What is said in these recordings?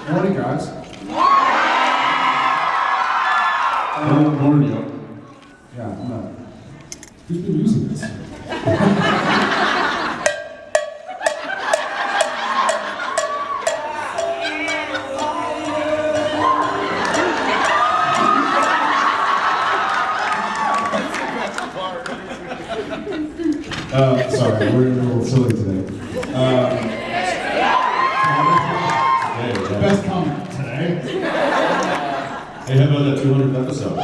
Morning, guys. Morning, yo. Yeah, I'm not. Who's been using this? Sorry, we're a little silly today. Best comment today. Hey, how about that 200th episode?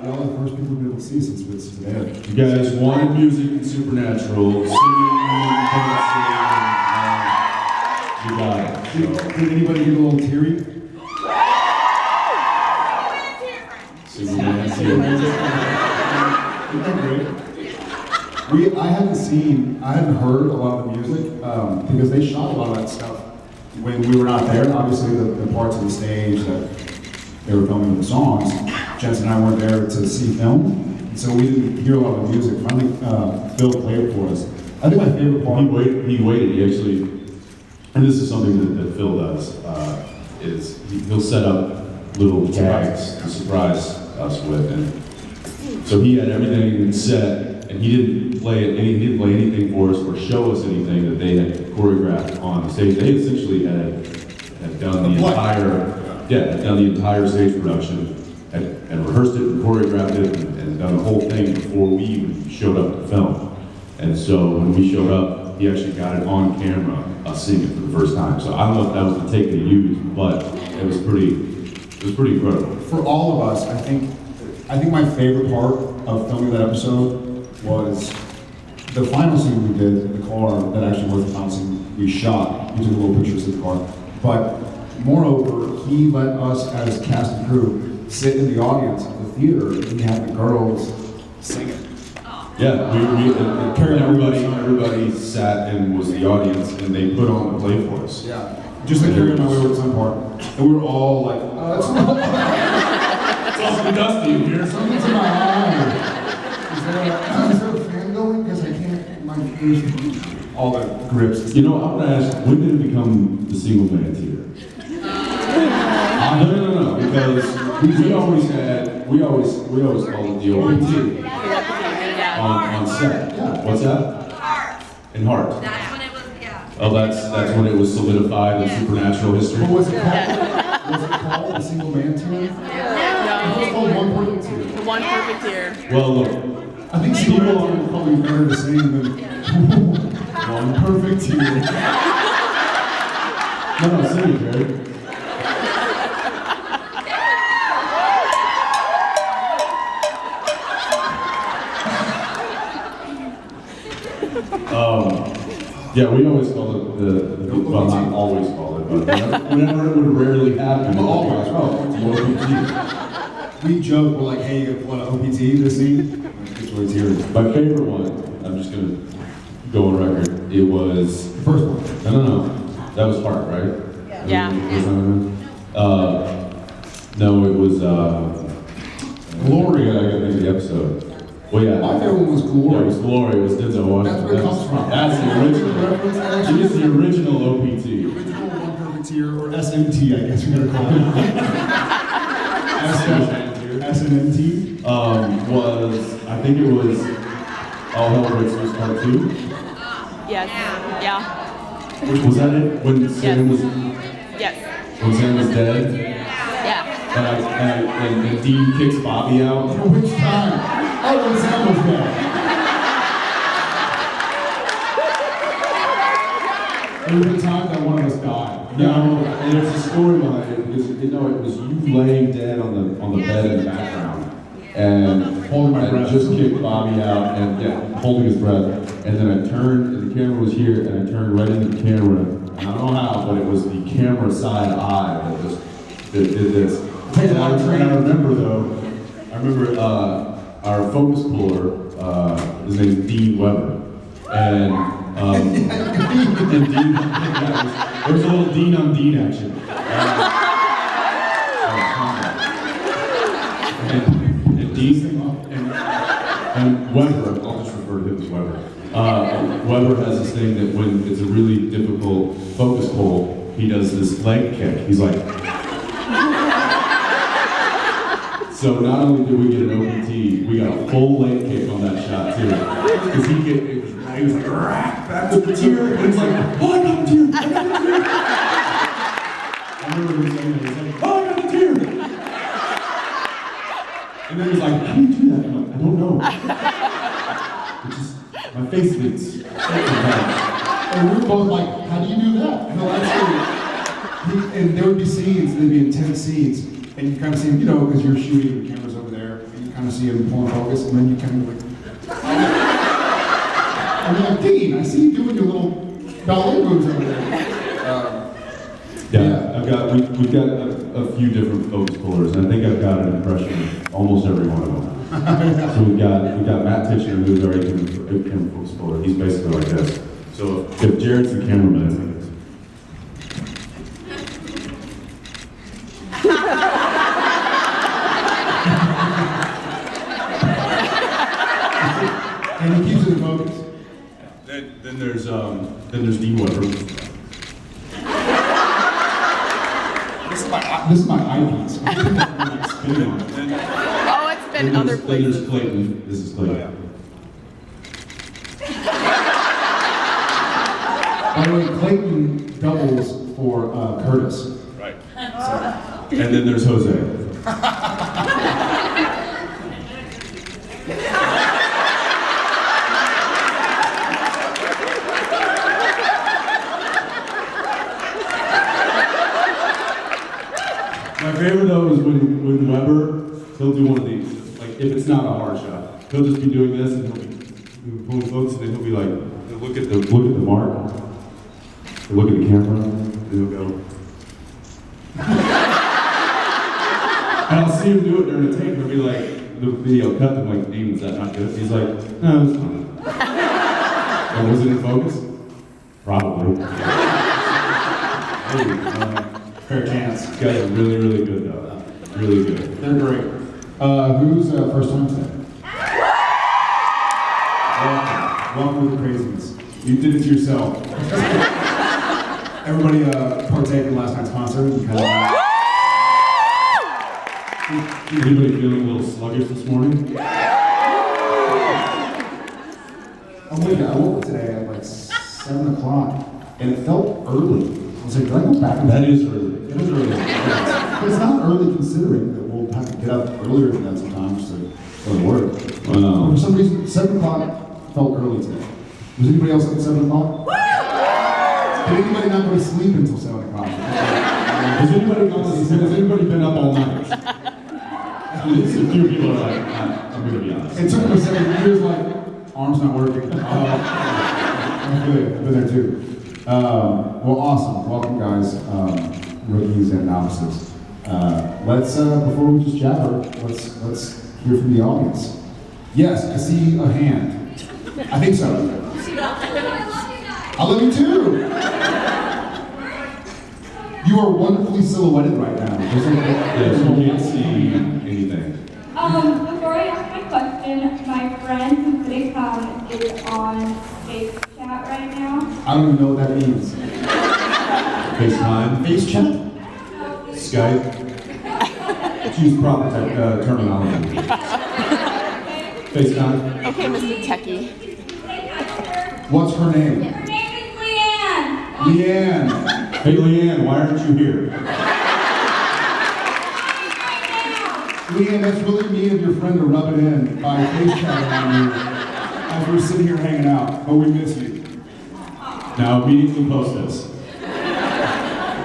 Y'all are the first people to be able to see since this today. You guys wanted music and supernatural, singing, dancing, you got it. Did anybody get a little teary? Singing, dancing. Isn't that great? I hadn't heard a lot of the music because they shot a lot of that stuff when we were not there. Obviously, the parts of the stage that they were filming the songs, Jensen and I weren't there to see film, so we didn't hear a lot of the music. Finally, Phil played it for us. I think my favorite part. He waited. He actually, and this is something that Phil does, is he'll set up little gags to surprise us with, and so he had everything set. And he didn't play anything for us or show us anything that they had choreographed on the stage. They essentially had done the entire stage production, and rehearsed it and choreographed it and done the whole thing before we even showed up to film. And so when we showed up, he actually got it on camera, us singing for the first time. So I don't know if that was the take they used, but it was pretty incredible. For all of us, I think my favorite part of filming that episode was the final scene we did in the car that actually was the final scene we shot. We took little pictures of the car. But moreover, he let us as cast and crew sit in the audience of the theater and he had the girls singing. Yeah, everybody sat and was the audience and they put on the play for us. Yeah, just like Carrie and My Wayward Son part. And we were all like, it's awfully dusty in here. Something's in my eye. Is there a fan going? Because I can't, my ears, all the grips. You know, I'm gonna ask, when did it become the single man theater? No, because we always called it the OPT on set. Yeah. What's that? Heart. In Heart. That's when it was, yeah. Oh, that's when it was solidified in supernatural history. What was it called? Was it called the single man theater? It was called One Perfect Tier. The One Perfect Tier. Well, look. I think people are probably better to sing than One Perfect Tier. No, sing it, Jared. Yeah, we always call it well, not always call it, but whenever it would rarely happen, Always. OPT. We joke, we're like, hey, you gonna pull an OPT this scene? It's really teary. My favorite one, I'm just gonna go on record, it was... The first one. No. That was Heart, right? Yeah. No, it was, Glory, I gotta think of the episode. Well, yeah. My favorite one was Glory. Yeah, it was Glory, it was Denzel Washington. That's where it comes from. That's the original. It is the original OPT. The original One Perfect Tier, or SMT, I guess we're gonna call it. SNMT? Was, I think it was All Hell Breaks Loose Part 2. Yes. Yeah. Was that it? When Sam was... Yes. When Sam was dead? Yeah. And Dean kicks Bobby out? Which time? Oh, when Sam was dead. It was the time that one of us died. No, and there's a story behind it because it was you laying dead on the bed in the background and Holding my breath. Just kicked Bobby out and holding his breath, and then I turned and the camera was here and I turned right into the camera. And I don't know how, but it was the camera side eye that did this. And I remember our focus puller, his name is Dean Weber, and Dean, there was a little Dean on Dean action. And Dean and Weber, I'll just refer to him as Weber. Weber has this thing that when it's a really difficult focus pull, he does this leg kick. He's like, so not only did we get an open tee, we got a full leg kick on that shot too. Because he was like, back to the tier, and it's like, oh, I got the tier, I got the tier. I remember him saying that, he's like, oh, I got the tier. And then he's like, how do you do that? I'm like, I don't know. It's just, my face leaks. And we were both like, how do you do that? No, actually, and there would be scenes, there'd be intense scenes, and you kind of see him, you know, because you're shooting, the camera's over there, and you kind of see him pulling focus, and then you kind of like, and you're like, Dean, I see you doing your little ballet moves over there. Yeah, we've got a few different focus pullers, and I think I've got an impression of almost every one of them. So we've got Matt Titchener, who's our camera focus puller. He's basically like this. So if Jared's the cameraman, it's like this. And he keeps it in focus. Then there's D. Weber. This is my eyepiece. Oh, it's been other Then places. there's Clayton. This is Clayton. By the way, Clayton doubles for Curtis. Right. And then there's Jose. My favorite though is when Weber, he'll do one of these. Like if it's not a hard shot, he'll just be doing this and he'll be pulling focus and then he'll be like, he'll look at the mark, he'll look at the camera, and he'll go. And I'll see him do it during the tape and he'll be like, the video cut, I'm like, Dean, is that not good? He's like, no, it's fine. And was it in focus? Probably. Hey, Fair chance. you guys are really, really good though. Really good. They're great. Who's first time today? Welcome to the craziness. You did it to yourself. Everybody partake in last night's concert. You kind of, Anybody feeling a little sluggish this morning? I woke up today at like 7 o'clock, and it felt early. I was like, did I go back? That is early. It is early. But it's not early considering that we'll have to get up earlier than that sometimes to go to work. But for some reason, 7 o'clock felt early today. Was anybody else up at 7 o'clock? Did anybody not go to sleep until 7 o'clock? Has anybody been up all night? A few people are like, I'm gonna be honest. It took me 7 years, like, arms not working. I'm good. I've been there too. Well, awesome. Welcome, guys, rookies and novices. Let's before we just jabber, let's hear from the audience. Yes, I see a hand. I think so. I love you too. You are wonderfully silhouetted right now. Yes, you can't see anything. Before I ask my question, my friend who couldn't come is on face chat right now. I don't even know what that means. FaceTime, Face chat? Skype. Choose proper terminology. FaceTime. Okay, Mr. Techie. What's her name? Her name is Leanne. Leanne. Hey Leanne, why aren't you here? Leanne, that's really mean of your friend to rub it in by face chatting on you as we're sitting here hanging out, but we miss you. Now immediately post this.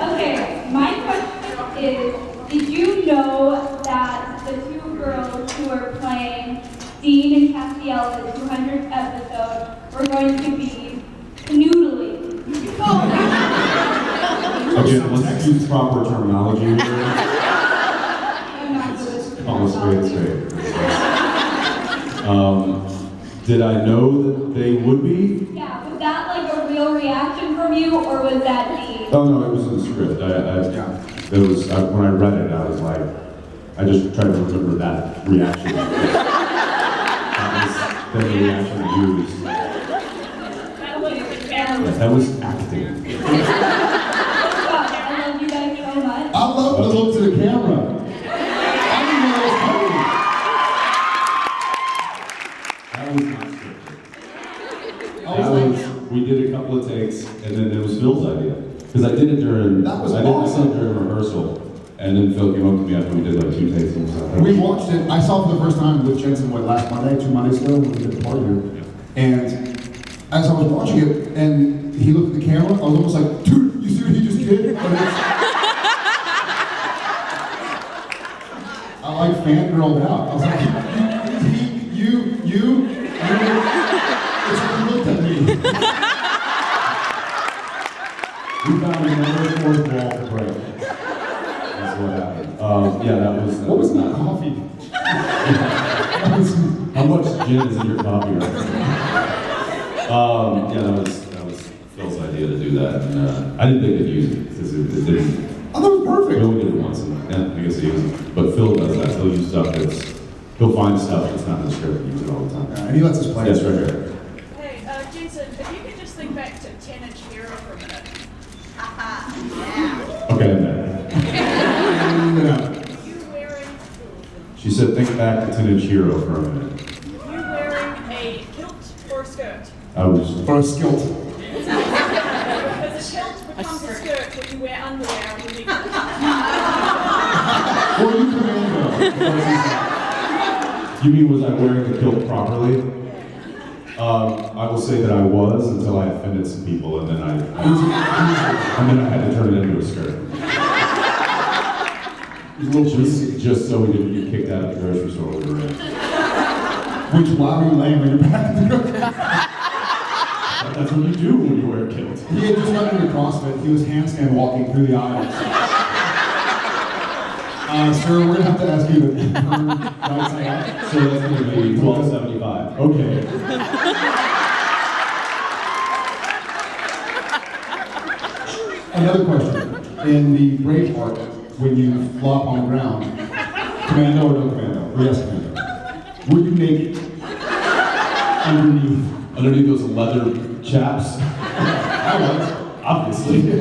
Okay, my question is, did you know that the two girls who are playing Dean and Castiel in the 200th episode were going to be canoodling? Again, let's use proper terminology here. I'm not good with Oh, let's wait. Did I know that they would be? Yeah, was that like a real reaction from you, or was that Dean? Oh no, it was in the script. It was when I read it, I was like, I just tried to remember that reaction. That was the reaction I used. that. That was acting. I love you guys so much. I love to look to the camera. I didn't know that was coming. That was not scripted. I was like, We did a couple of takes, and then it was Phil's idea. Because I did it during, That was I did awesome. it during rehearsal, and then Phil came up to me after we did like 2 takes and stuff. we watched it. I saw it for the first time with Jensen, last Monday, 2 Mondays ago, when we did the party here. And as I was watching it, and he looked at the camera, I was almost like, dude, you see what he just did? But I like fangirled out. I was like, you. It's like he looked at me. We found another 4th wall to break. That's what happened. Yeah, that was. What was that coffee? How much gin is in your coffee right now? Yeah, that was Phil's idea to do that, and I didn't think they'd use it because it didn't. I thought it was perfect. We only did it once, and I guess he uses it. But Phil does that. He'll use stuff he'll find stuff that's not in the script and use it all the time. And he lets us play. Yes, right here. Hey, Jensen, if you could just think back to 10-inch Hero for a minute. Okay, I'm there. You wearing, She said, think back to 10-inch Hero for a minute. you wearing a kilt or a skirt? I was. For a skilt. Because a kilt becomes a skirt when you wear underwear underneath it. Or you commando. You mean, was I wearing the kilt properly? I will say that I was until I offended some people, and then I had to turn it into a skirt. Just so we didn't get kicked out of the grocery store we were in. Which, why were you laying on your back? That's what you do when you wear a kilt. He had just gotten into CrossFit. He was handstand walking through the aisles. Sir, we're gonna have to ask you to turn right side up. So that's going to be $12.75. Okay. Another question. In the break part, when you flop on the ground, commando or no commando? Or yes, commando. Were you naked? Underneath? Underneath those leather chaps, I was. obviously.